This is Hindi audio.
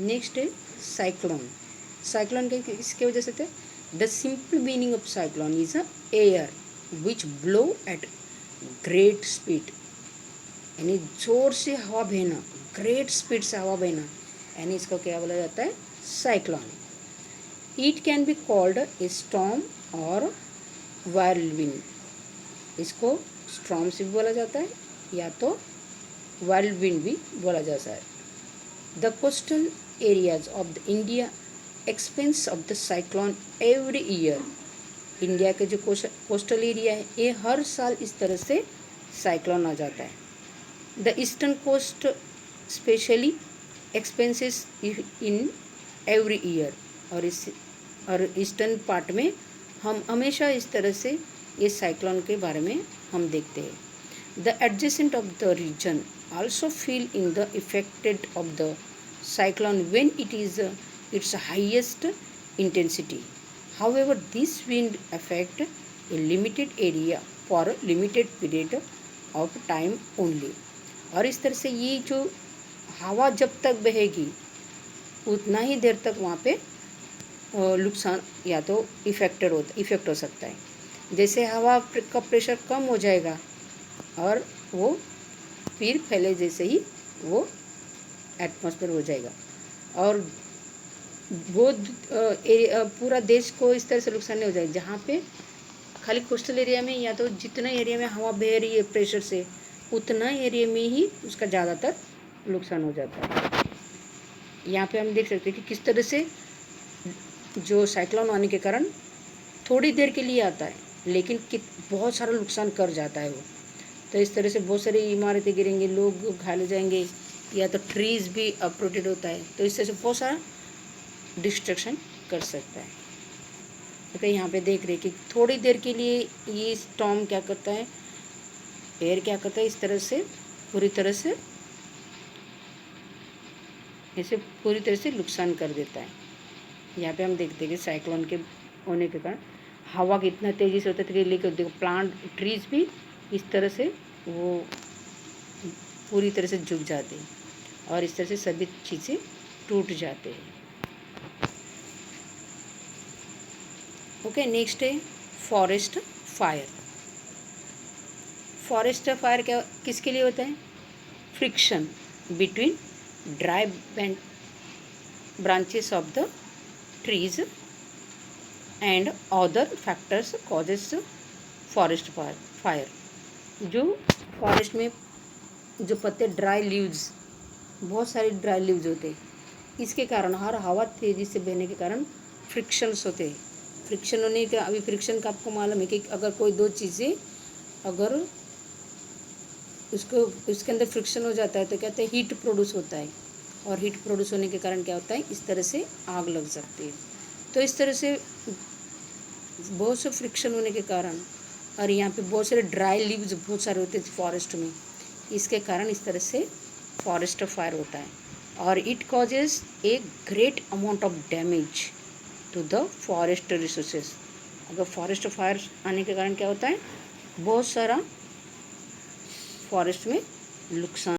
नेक्स्ट है साइक्लोन। साइक्लोन के किसके वजह से थे? The simple meaning of cyclone is a air which blow at great speed, यानी जोर से हवा बहना, ग्रेट स्पीड से हवा बहना, यानी इसको क्या बोला जाता है? Cyclone. It can be called a storm और वायरलविंड। इसको स्टॉर्म से भी बोला जाता है या तो वायरलविंड भी बोला जाता है। The coastal areas of the India expense of the cyclone every year. India के जो कोस्टल एरिया है ये हर साल इस तरह से साइक्लोन आ जाता है। The eastern coast specially expenses in every year. और ईस्टर्न पार्ट में हम हमेशा इस तरह से ये साइक्लोन के बारे में हम देखते हैं। The adjacent of the region also feel in the affected of the cyclone when it is its highest intensity. However, this wind affect a limited area for a limited period of time only. और इस तरह से ये जो हवा जब तक बहेगी उतना ही देर तक वहाँ पे नुकसान या तो इफ़ेक्ट हो सकता है। जैसे हवा का प्रेशर कम हो जाएगा और वो फिर फैले जैसे ही वो एटमॉस्फेयर हो जाएगा और वो पूरा देश को इस तरह से नुकसान नहीं हो जाएगा। जहाँ पे खाली कोस्टल एरिया में या तो जितना एरिया में हवा बह रही है प्रेशर से उतना एरिया में ही उसका ज़्यादातर नुकसान हो जाता है। यहाँ पे हम देख सकते हैं कि किस तरह से जो साइक्लोन आने के कारण थोड़ी देर के लिए आता है लेकिन बहुत सारा नुकसान कर जाता है वो। तो इस तरह से बहुत सारी इमारतें गिरेंगी, लोग घायल हो जाएंगे या तो ट्रीज़ भी अपरूटेड होता है। तो इस तरह से बहुत सारा डिस्ट्रक्शन कर सकता है। तो यहाँ पे देख रहे कि थोड़ी देर के लिए ये स्टॉर्म क्या करता है, एयर क्या करता है, इस तरह से पूरी तरह से इसे पूरी तरह से नुकसान कर देता है। यहाँ पे हम देखते हैं कि साइक्लोन के होने के कारण हवा कितना तेज़ी से होता है, लेकिन देखो प्लांट ट्रीज़ भी इस तरह से वो पूरी तरह से झुक जाते हैं और इस तरह से सभी चीज़ें टूट जाते हैं। ओके, नेक्स्ट है फॉरेस्ट फायर। फॉरेस्ट फायर क्या किसके लिए होता है? Friction between dry branches of the trees and other factors causes forest fire। जो फॉरेस्ट में जो पत्ते ड्राई लीव्स, बहुत सारे ड्राई लीव्स होते हैं, इसके कारण हर हवा तेज़ी से बहने के कारण फ्रिक्शंस होते हैं। फ्रिक्शन होने का, अभी फ्रिक्शन का आपको मालूम है कि अगर कोई दो चीज़ें अगर उसके अंदर फ्रिक्शन हो जाता है तो कहते हैं हीट प्रोड्यूस होता है और हीट प्रोड्यूस होने के कारण क्या होता है, इस तरह से आग लग सकती है। तो इस तरह से बहुत से फ्रिक्शन होने के कारण और यहाँ पे बहुत सारे ड्राई लीव्स बहुत सारे होते हैं फॉरेस्ट में, इसके कारण इस तरह से फॉरेस्ट फायर होता है और it causes a great amount of damage to the forest resources. अगर फॉरेस्ट फायर आने के कारण क्या होता है, बहुत सारा फॉरेस्ट में नुकसान